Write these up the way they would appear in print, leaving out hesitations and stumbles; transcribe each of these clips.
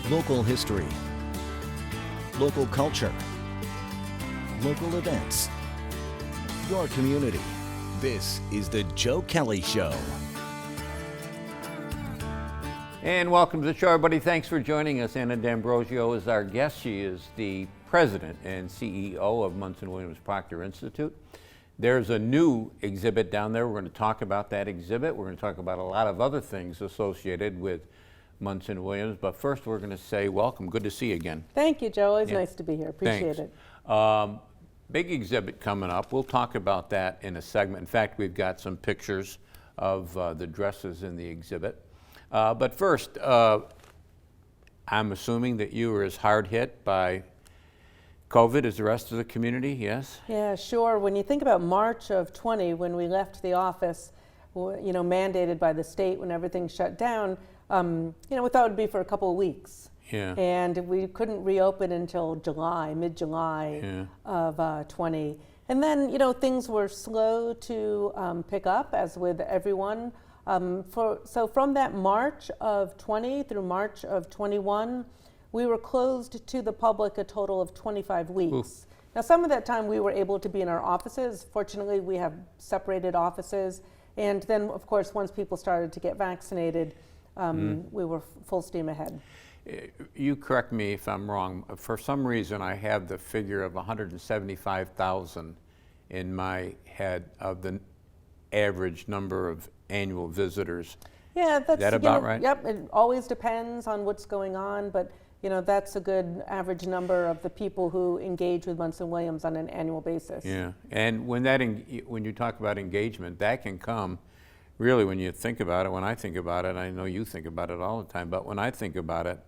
Local history, local culture, local events, your community. This is the Joe Kelly Show. And welcome to the show, everybody. Thanks for joining us. Anna D'Ambrosio is our guest. She is the president and CEO of Munson Williams Proctor Institute. There's a new exhibit down there. We're going to talk about that exhibit. We're going to talk about a lot of other things associated with Munson Williams. But first, we're going to say welcome. Good to see you again. Thank you, Joe. It's nice to be here. Appreciate it. Big exhibit coming up. We'll talk about that in a segment. In fact, we've got some pictures of the dresses in the exhibit. But first, I'm assuming that you were as hard hit by COVID as the rest of the community, yes? Yeah, sure. When you think about March of 20, when we left the office, mandated by the state when everything shut down, we thought it would be for a couple of weeks. Yeah. And we couldn't reopen until July, mid-July of 20. And then, things were slow to pick up, as with everyone. So from that March of 20 through March of 21, we were closed to the public a total of 25 weeks. Oof. Now, some of that time we were able to be in our offices. Fortunately, we have separated offices. And then, of course, once people started to get vaccinated, we were full steam ahead. You correct me if I'm wrong. For some reason, I have the figure of 175,000 in my head of the average number of annual visitors. Yeah, that's that about right? Yep, it always depends on what's going on, but that's a good average number of the people who engage with Munson Williams on an annual basis. Yeah, and when you talk about engagement, that can come really when you think about it. When I think about it, I know you think about it all the time, but when I think about it,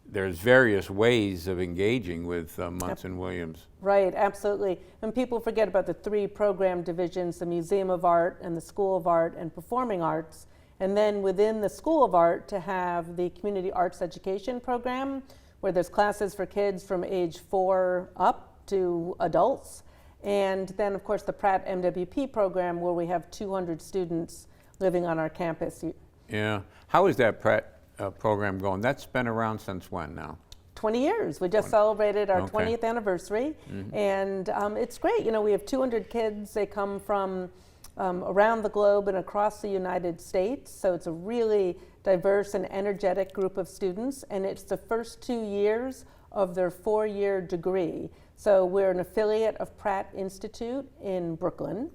there's various ways of engaging with Munson Williams. Right, absolutely. And people forget about the three program divisions, the Museum of Art and the School of Art and Performing Arts. And then within the School of Art to have the Community Arts Education program, where there's classes for kids from age 4 up to adults. And then, of course, the Pratt MWP program, where we have 200 students living on our campus. Yeah. How is that Pratt program going? That's been around since when now? 20 years. We just celebrated our 20th anniversary. Mm-hmm. And it's great. We have 200 kids. They come from around the globe and across the United States. So it's a really diverse and energetic group of students. And it's the first 2 years of their 4-year degree. So we're an affiliate of Pratt Institute in Brooklyn.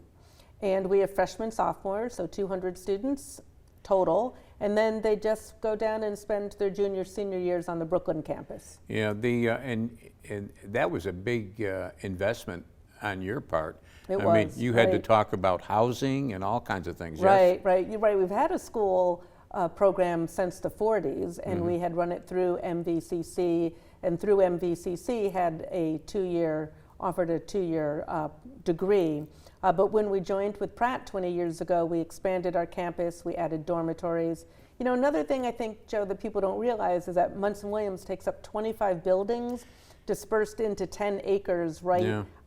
And we have freshmen, sophomores, so 200 students total. And then they just go down and spend their junior, senior years on the Brooklyn campus. Yeah, and that was a big investment on your part. It was. I mean, you had to talk about housing and all kinds of things. Right, yes? right. You're right. We've had a school program since the 40s, and we had run it through MVCC, and through MVCC offered a two-year degree. But when we joined with Pratt 20 years ago, we expanded our campus, we added dormitories. Another thing I think, Joe, that people don't realize is that Munson Williams takes up 25 buildings dispersed into 10 acres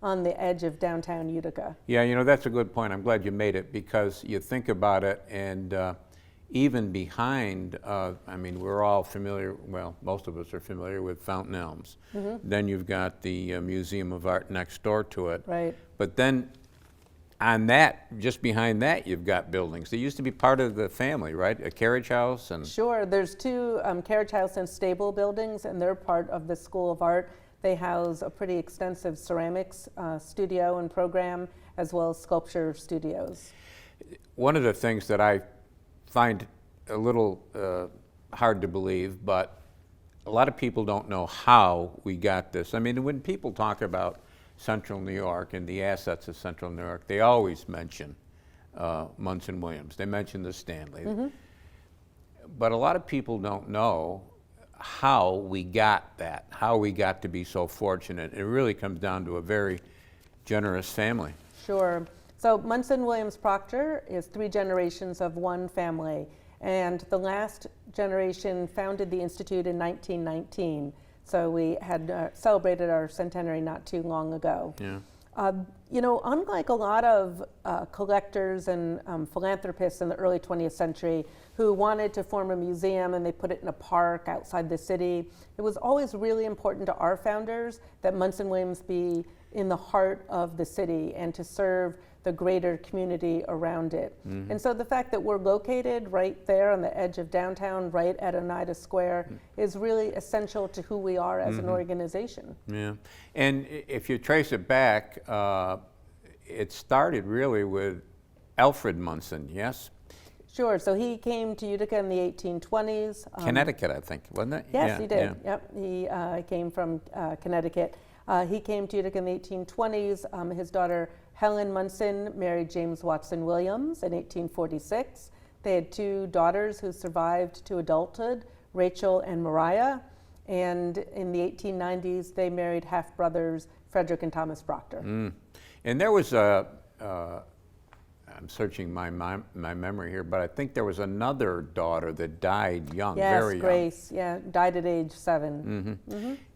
on the edge of downtown Utica. Yeah, that's a good point. I'm glad you made it, because you think about it, and even behind, we're all familiar, well, most of us are familiar with Fountain Elms. Mm-hmm. Then you've got the Museum of Art next door to it. Right. But then on that, just behind that, you've got buildings. They used to be part of the family, right? A carriage house and... Sure, there's two carriage house and stable buildings, and they're part of the School of Art. They house a pretty extensive ceramics studio and program, as well as sculpture studios. One of the things that I find a little hard to believe, but a lot of people don't know how we got this. I mean, when people talk about Central New York and the assets of Central New York, they always mention Munson Williams. They mention the Stanley. Mm-hmm. But a lot of people don't know how we got that, how we got to be so fortunate. It really comes down to a very generous family. Sure. So Munson Williams Proctor is 3 generations of one family, and the last generation founded the Institute in 1919. So we had celebrated our centenary not too long ago. Yeah. You know, unlike a lot of collectors and philanthropists in the early 20th century who wanted to form a museum and they put it in a park outside the city, it was always really important to our founders that Munson Williams be in the heart of the city and to serve the greater community around it. And so the fact that we're located right there on the edge of downtown, right at Oneida Square, is really essential to who we are as an organization. Yeah, and if you trace it back, it started really with Alfred Munson, yes? Sure, so he came to Utica in the 1820s. Connecticut, I think, wasn't it? Yes, Yeah, he did. yeah. Yep, he came from Connecticut. He came to Utica in the 1820s. His daughter Helen Munson married James Watson Williams in 1846. They had 2 daughters who survived to adulthood, Rachel and Mariah. And in the 1890s, they married half-brothers Frederick and Thomas Proctor. And there was a, I'm searching my memory here, but I think there was another daughter that died young, very young. Yes, Grace, yeah, died at age 7.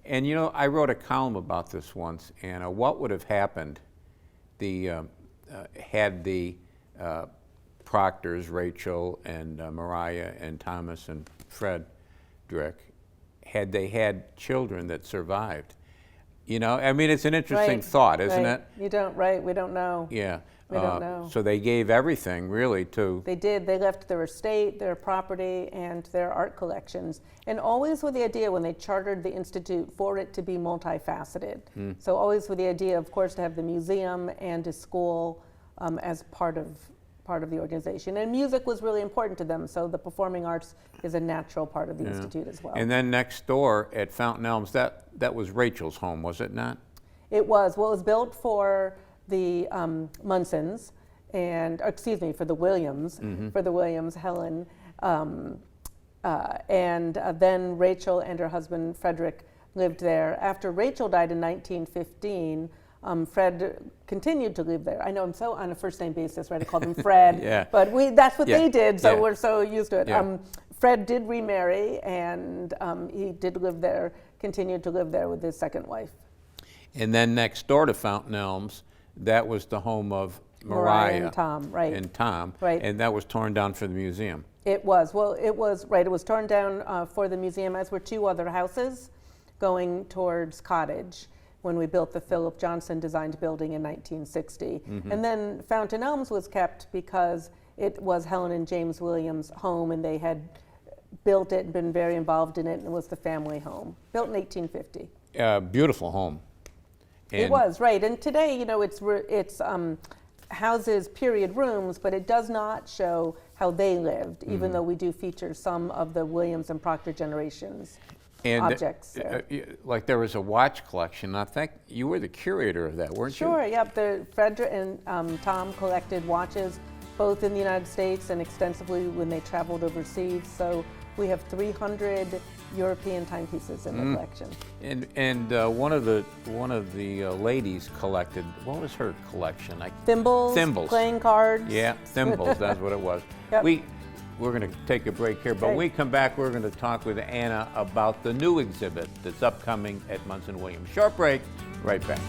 And you know, I wrote a column about this once, and what would have happened had the Proctors, Rachel and Mariah and Thomas and Frederick, had they had children that survived. You know, I mean, it's an interesting thought, isn't it? We don't know. Yeah. We don't know. So they gave everything really to... They did. They left their estate, their property, and their art collections. And always with the idea, when they chartered the Institute, for it to be multifaceted. So always with the idea, of course, to have the museum and a school as part of the organization. And music was really important to them, so the performing arts is a natural part of the Institute as well. And then next door at Fountain Elms, that was Rachel's home, was it not? It was. Well, it was built for the Munsons, and for the Williams, Helen, and then Rachel and her husband Frederick lived there. After Rachel died in 1915, Fred continued to live there. I know I'm so on a first name basis, right? I called him Fred, but that's what they did, so we're so used to it. Fred did remarry, and he did live there, continued to live there with his second wife. And then next door to Fountain Elms, that was the home of Mariah and Tom, right? And Tom, right? And that was torn down for the museum. It was. Well, it was right. It was torn down for the museum, as were 2 other houses going towards Cottage when we built the Philip Johnson designed building in 1960. And then Fountain Elms was kept because it was Helen and James Williams' home, and they had built it and been very involved in it, and it was the family home, built in 1850. Beautiful home. It was, right. And today, you know, it's houses period rooms, but it does not show how they lived, even though we do feature some of the Williams and Proctor generations objects. Like there was a watch collection. I think you were the curator of that, weren't you? Sure, yep. Frederick and Tom collected watches both in the United States and extensively when they traveled overseas. So we have 300 European timepieces in the collection. And one of the ladies collected. What was her collection? Thimbles. Playing cards. Yeah, thimbles. That's what it was. Yep. We're going to take a break here, but when we come back, we're going to talk with Anna about the new exhibit that's upcoming at Munson Williams. Short break. Right back.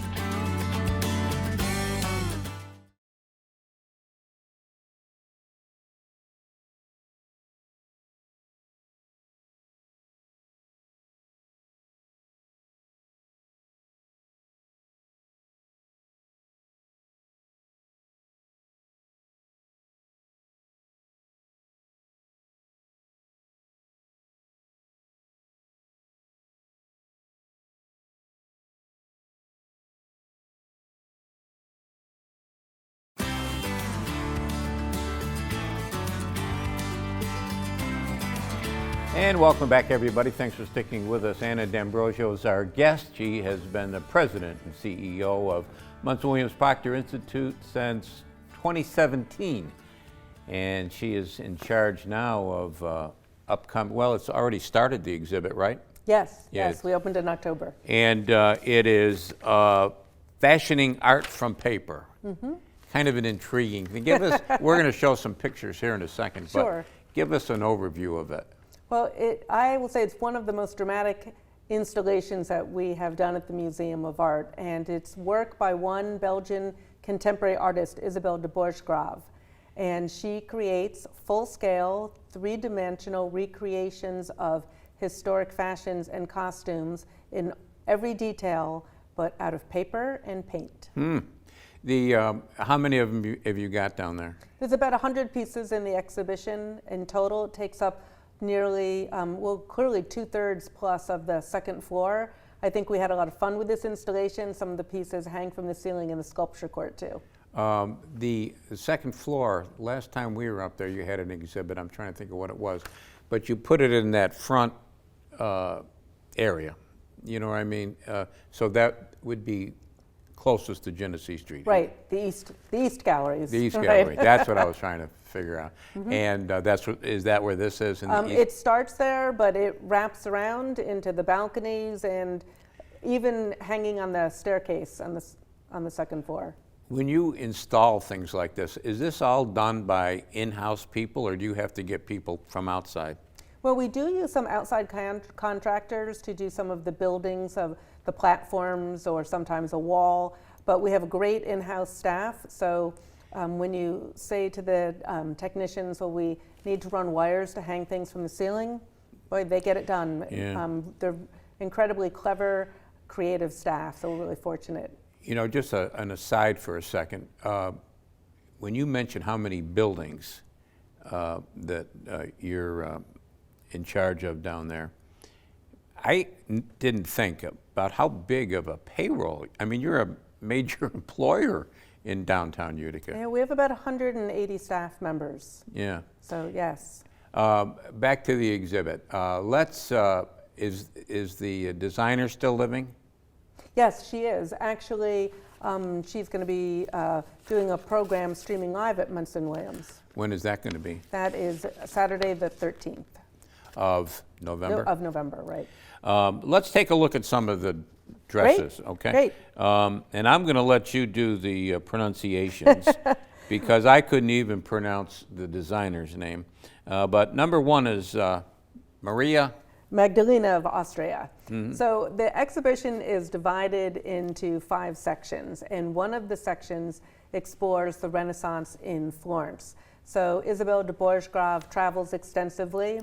And welcome back, everybody. Thanks for sticking with us. Anna D'Ambrosio is our guest. She has been the president and CEO of Munson Williams Proctor Institute since 2017. And she is in charge now of upcoming, well, it's already started the exhibit, right? Yes, yes, we opened in October. And it is fashioning art from paper. Kind of an intriguing thing. Give us, we're going to show some pictures here in a second, but give us an overview of it. Well, I will say it's one of the most dramatic installations that we have done at the Museum of Art, and it's work by one Belgian contemporary artist, Isabelle de Bourgegrave, and she creates full-scale, three-dimensional recreations of historic fashions and costumes in every detail, but out of paper and paint. How many of them have you got down there? There's about 100 pieces in the exhibition in total. It takes up nearly, clearly 2/3 plus of the second floor. I think we had a lot of fun with this installation. Some of the pieces hang from the ceiling in the sculpture court too. The second floor, last time we were up there, you had an exhibit. I'm trying to think of what it was. But you put it in that front area. You know what I mean? So that would be closest to Genesee Street. Right, the east galleries. The east right. gallery. That's what I was trying to figure out. And is that where this is? In the east? It starts there, but it wraps around into the balconies and even hanging on the staircase on the second floor. When you install things like this, is this all done by in-house people, or do you have to get people from outside? Well, we do use some outside contractors to do some of the buildings of the platforms or sometimes a wall, but we have a great in-house staff. So when you say to the technicians, well, we need to run wires to hang things from the ceiling, boy, they get it done. Yeah. They're incredibly clever, creative staff, so we're really fortunate. You know, just an aside for a second, when you mention how many buildings that you're in charge of down there, I didn't think about how big of a payroll. I mean, you're a major employer in downtown Utica. Yeah, we have about 180 staff members. Yeah. So yes. Back to the exhibit. Is the designer still living? Yes, she is. Actually, she's going to be doing a program streaming live at Munson Williams. When is that going to be? That is Saturday the 13th. Of November? Of November, right. Let's take a look at some of the dresses, Great. okay? Great. And I'm going to let you do the pronunciations because I couldn't even pronounce the designer's name. But number one is Maria Magdalena of Austria. So the exhibition is divided into 5 sections, and one of the sections explores the Renaissance in Florence. So Isabelle de Bourgegrave travels extensively,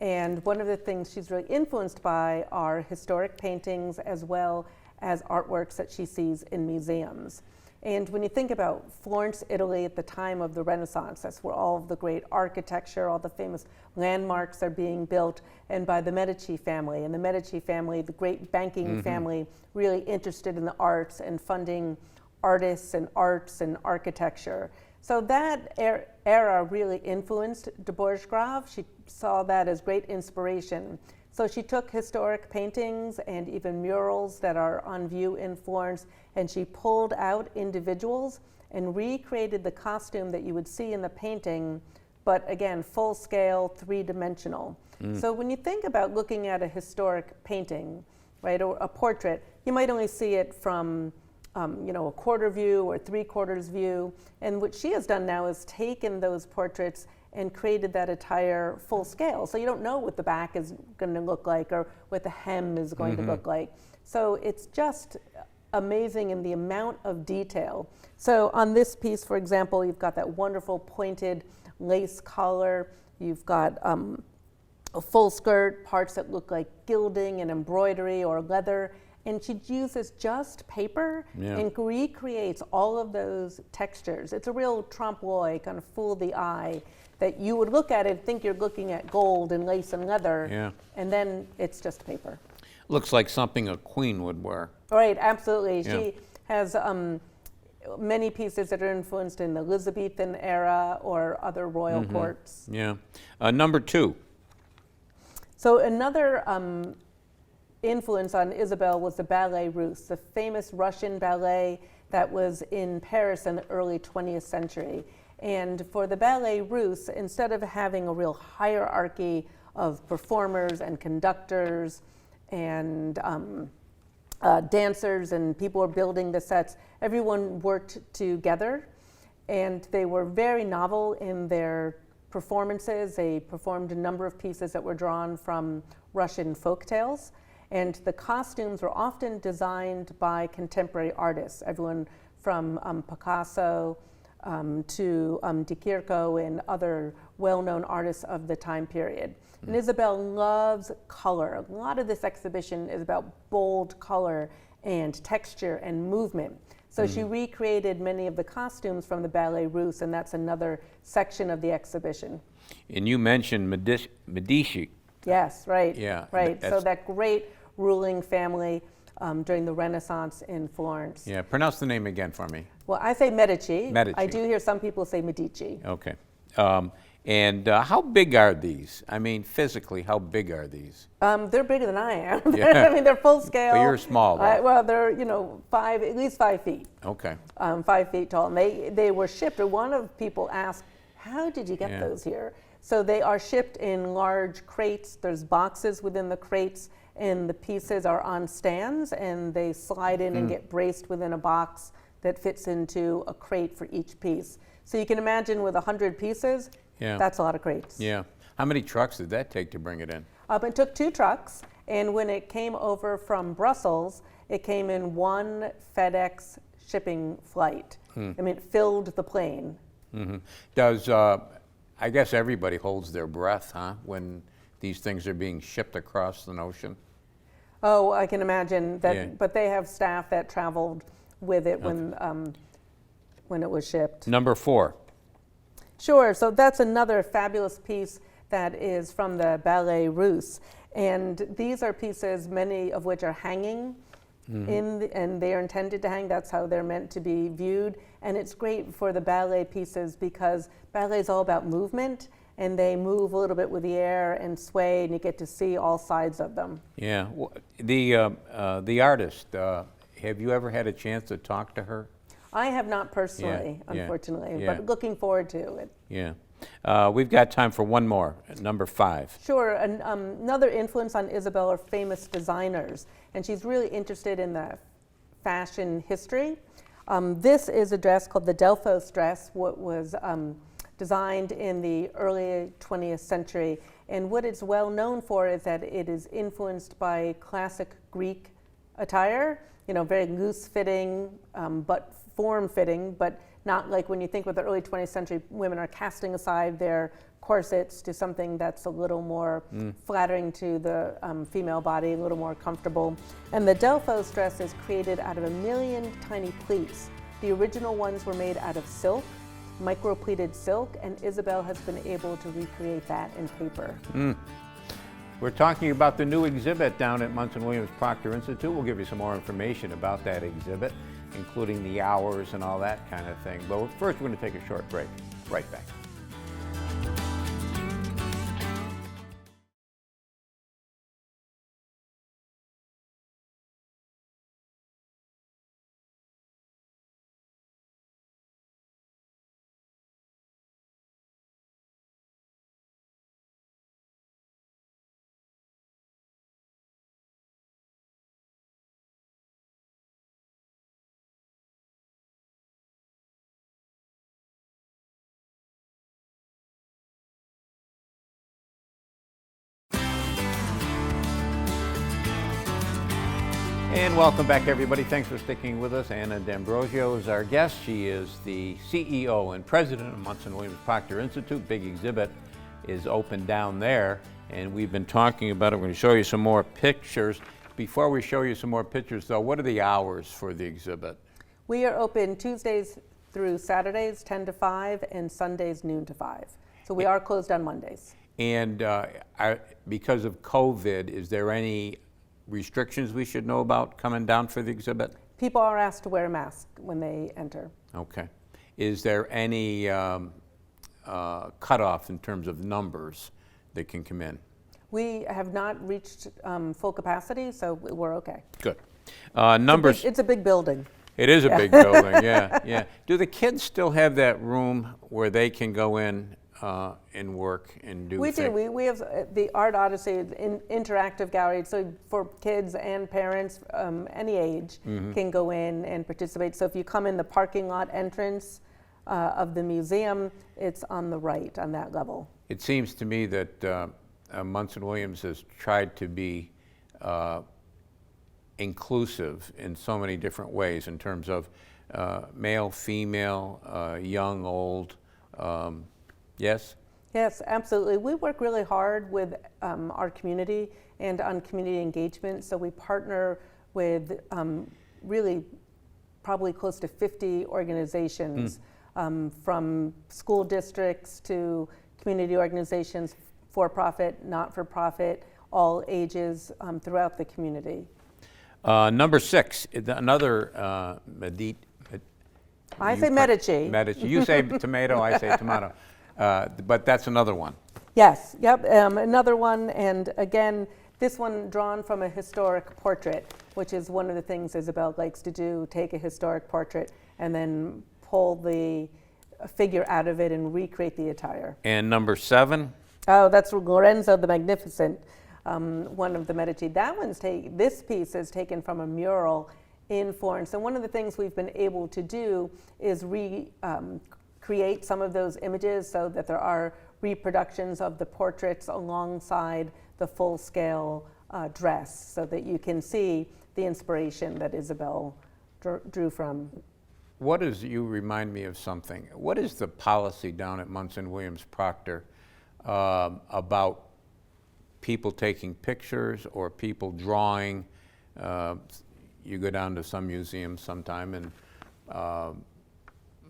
and one of the things she's really influenced by are historic paintings as well as artworks that she sees in museums. And when you think about Florence, Italy at the time of the Renaissance, that's where all of the great architecture, all the famous landmarks are being built, and by the Medici family. And the Medici family, the great banking family, really interested in the arts and funding artists and arts and architecture. So that era really influenced de Bourgegrave. She saw that as great inspiration. So she took historic paintings and even murals that are on view in Florence, and she pulled out individuals and recreated the costume that you would see in the painting, but again, full scale, 3-dimensional. So when you think about looking at a historic painting, right, or a portrait, you might only see it from a quarter view or 3/4 view. And what she has done now is taken those portraits and created that entire full scale. So you don't know what the back is going to look like or what the hem is going to look like. So it's just amazing in the amount of detail. So on this piece, for example, you've got that wonderful pointed lace collar. You've got a full skirt, parts that look like gilding and embroidery or leather. And she uses just paper and recreates all of those textures. It's a real trompe-l'oeil, kind of fool the eye, that you would look at it and think you're looking at gold and lace and leather, and then it's just paper. looks like something a queen would wear. Right, absolutely. Yeah. She has many pieces that are influenced in the Elizabethan era or other royal courts. Yeah. Number 2. So another influence on Isabelle was the Ballet Ruth, the famous Russian ballet that was in Paris in the early 20th century. And for the Ballet Ruth, instead of having a real hierarchy of performers and conductors and dancers and people were building the sets, everyone worked together, and they were very novel in their performances. They performed a number of pieces that were drawn from Russian folk tales. And the costumes were often designed by contemporary artists, everyone from Picasso to De Chirico and other well-known artists of the time period. And Isabel loves color. A lot of this exhibition is about bold color and texture and movement. So she recreated many of the costumes from the Ballet Ruth, and that's another section of the exhibition. And you mentioned Medici. Yes, right. Yeah, right. So that great ruling family during the Renaissance in Florence. Yeah, pronounce the name again for me. Well, I say Medici. Medici. I do hear some people say Medici. Okay. And how big are these? I mean, physically, how big are these? They're bigger than I am. Yeah. I mean, they're full scale. But you're small, though. Well, they're, at least 5 feet. Okay. 5 feet tall. And they were shipped, or one of people asked, how did you get those here? So they are shipped in large crates. There's boxes within the crates, and the pieces are on stands, and they slide in and get braced within a box that fits into a crate for each piece. So you can imagine with 100 pieces, that's a lot of crates. Yeah. How many trucks did that take to bring it in? It took 2 trucks, and when it came over from Brussels, it came in 1 FedEx shipping flight. I mean, it filled the plane. Does, I guess everybody holds their breath, huh, when these things are being shipped across the ocean? Oh, I can imagine that, but they have staff that traveled with it when it was shipped. Number 4. Sure, so that's another fabulous piece that is from the Ballet Ruth. And these are pieces, many of which are hanging and they are intended to hang. That's how they're meant to be viewed. And it's great for the ballet pieces because ballet is all about movement, and they move a little bit with the air and sway, and you get to see all sides of them. Yeah. The artist, have you ever had a chance to talk to her? I have not personally, unfortunately, but looking forward to it. Yeah. We've got time for one more, number 5. Sure. And, another influence on Isabel are famous designers, and she's really interested in the fashion history. This is a dress called the Delphos Dress, what was designed in the early 20th century. And what it's well known for is that it is influenced by classic Greek attire, very loose-fitting, but form-fitting, but not like when you think with the early 20th century, women are casting aside their corsets to something that's a little more flattering to the female body, a little more comfortable. And the Delphos dress is created out of 1 million tiny pleats. The original ones were made out of silk, micro-pleated silk, and Isabel has been able to recreate that in paper. We're talking about the new exhibit down at Munson Williams Proctor Institute. We'll give you some more information about that exhibit, including the hours and all that kind of thing. But first, we're going to take a short break. Right back. And welcome back, everybody. Thanks for sticking with us. Anna D'Ambrosio is our guest. She is the CEO and president of Munson Williams Proctor Institute. Big exhibit is open down there, and we've been talking about it. We're going to show you some more pictures. Before we show you some more pictures, though, what are the hours for the exhibit? We are open Tuesdays through Saturdays, 10 to 5, and Sundays, noon to 5. So we are closed on Mondays. And because of COVID, is there any restrictions we should know about coming down for the exhibit? People are asked to wear a mask when they enter. Okay. Is there any cutoff in terms of numbers that can come in? We have not reached full capacity, so we're okay. Good. Numbers. It's a big building. It is a big building, yeah. Do the kids still have that room where they can go in and work and do things? We do. We have the Art Odyssey, an interactive gallery, so for kids and parents, any age, can go in and participate. So if you come in the parking lot entrance of the museum, it's on the right, on that level. It seems to me that Munson Williams has tried to be inclusive in so many different ways in terms of male, female, young, old. Yes? Yes, absolutely. We work really hard with our community and on community engagement. So we partner with really probably close to 50 organizations, from school districts to community organizations, for-profit, not-for-profit, all ages throughout the community. Number 6, another I say Medici. Medici. You say tomato, I say tomato. But that's another one. Yes, yep, another one, and again, this one drawn from a historic portrait, which is one of the things Isabel likes to do, take a historic portrait and then pull the figure out of it and recreate the attire. And number 7? Oh, that's Lorenzo the Magnificent, one of the Medici. This piece is taken from a mural in Florence, and one of the things we've been able to do is create some of those images so that there are reproductions of the portraits alongside the full-scale dress, so that you can see the inspiration that Isabel drew from. You remind me of something. What is the policy down at Munson Williams Proctor about people taking pictures or people drawing? You go down to some museums sometime, and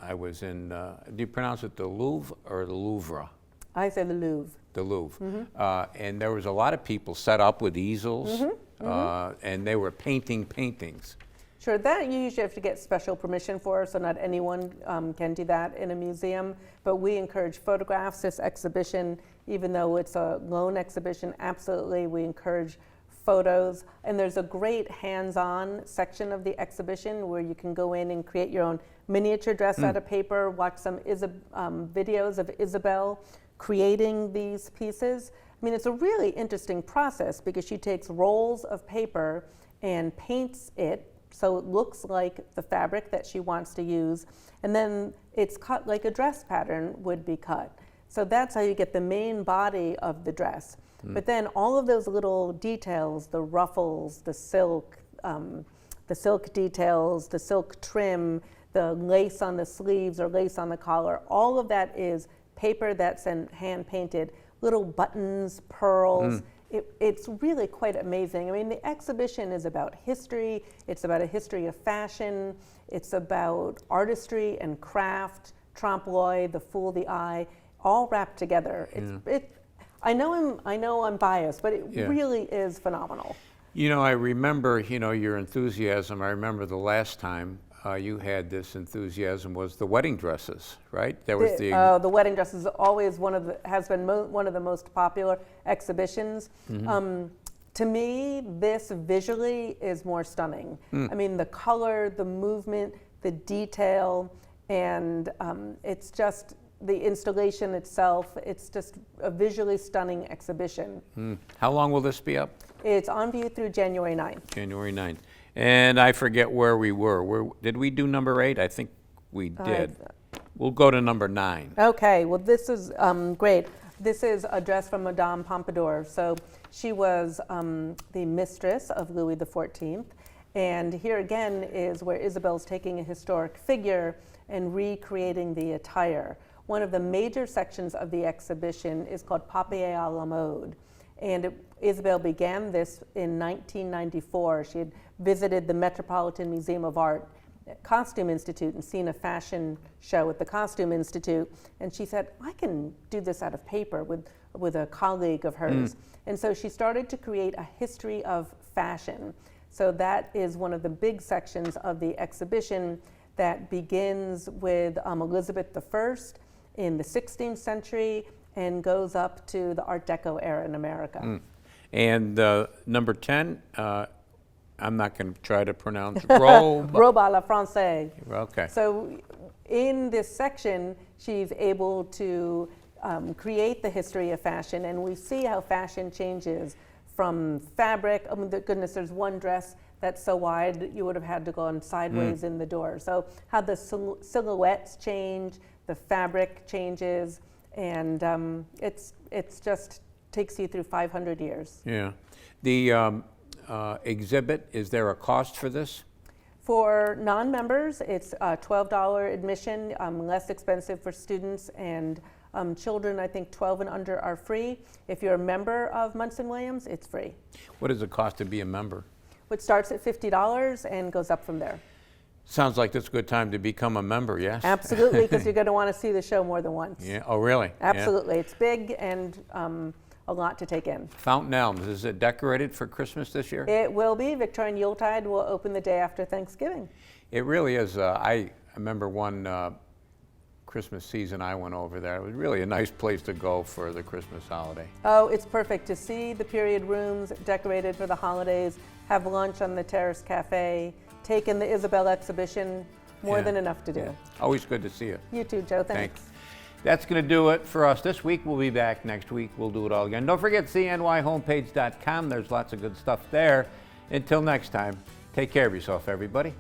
I was in, do you pronounce it the Louvre or the Louvre? I say the Louvre. The Louvre. And there was a lot of people set up with easels, and they were painting paintings. Sure, that you usually have to get special permission for, so not anyone can do that in a museum. But we encourage photographs. This exhibition, even though it's a loan exhibition, absolutely we encourage photos. And there's a great hands-on section of the exhibition where you can go in and create your own miniature dress out of paper, watch some videos of Isabel creating these pieces. I mean, it's a really interesting process because she takes rolls of paper and paints it so it looks like the fabric that she wants to use, and then it's cut like a dress pattern would be cut. So that's how you get the main body of the dress. But then all of those little details, the ruffles, the silk details, the silk trim, the lace on the sleeves or lace on the collar, all of that is paper that's hand painted, little buttons, pearls. It's really quite amazing. I mean, the exhibition is about history, it's about a history of fashion, it's about artistry and craft, trompe l'oeil, the fool the eye, all wrapped together. I know I'm biased, but it really is phenomenal. You know, I remember, your enthusiasm. I remember the last time you had this enthusiasm was the wedding dresses, right? That was the wedding dresses is always has been one of the most popular exhibitions. To me, this visually is more stunning. I mean, the color, the movement, the detail, and it's just the installation itself. It's just a visually stunning exhibition. How long will this be up? It's on view through January 9th. January 9th. And I forget where we were. Did we do number 8? I think we did. We'll go to number 9. Okay, well this is great. This is a dress from Madame Pompadour. So she was the mistress of Louis XIV. And here again is where Isabel's taking a historic figure and recreating the attire. One of the major sections of the exhibition is called Papier à la mode. And Isabel began this in 1994. She had visited the Metropolitan Museum of Art Costume Institute and seen a fashion show at the Costume Institute. And she said, I can do this out of paper with a colleague of hers. And so she started to create a history of fashion. So that is one of the big sections of the exhibition that begins with Elizabeth I in the 16th century and goes up to the Art Deco era in America. And number 10, I'm not going to try to pronounce robe à la Française. Okay. So in this section, she's able to create the history of fashion, and we see how fashion changes from fabric. Oh my goodness, there's one dress that's so wide that you would have had to go on sideways in the door. So how the silhouettes change, the fabric changes, and it's just takes you through 500 years. Yeah. The exhibit. Is there a cost for this? For non-members, it's $12 admission, less expensive for students, and children, I think 12 and under are free. If you're a member of Munson Williams, it's free. What does it cost to be a member? It starts at $50 and goes up from there. Sounds like this is a good time to become a member, yes? Absolutely, because you're going to want to see the show more than once. Yeah. Oh, really? Absolutely. It's big and a lot to take in. Fountain Elms, is it decorated for Christmas this year? It will be. Victorian Yuletide will open the day after Thanksgiving. It really is. I remember one Christmas season I went over there. It was really a nice place to go for the Christmas holiday. Oh, it's perfect to see the period rooms decorated for the holidays, have lunch on the Terrace Cafe, take in the Isabel exhibition. More than enough to do. Yeah. Always good to see you. You too, Joe. Thanks. That's going to do it for us this week. We'll be back next week. We'll do it all again. Don't forget cnyhomepage.com. There's lots of good stuff there. Until next time, take care of yourself, everybody.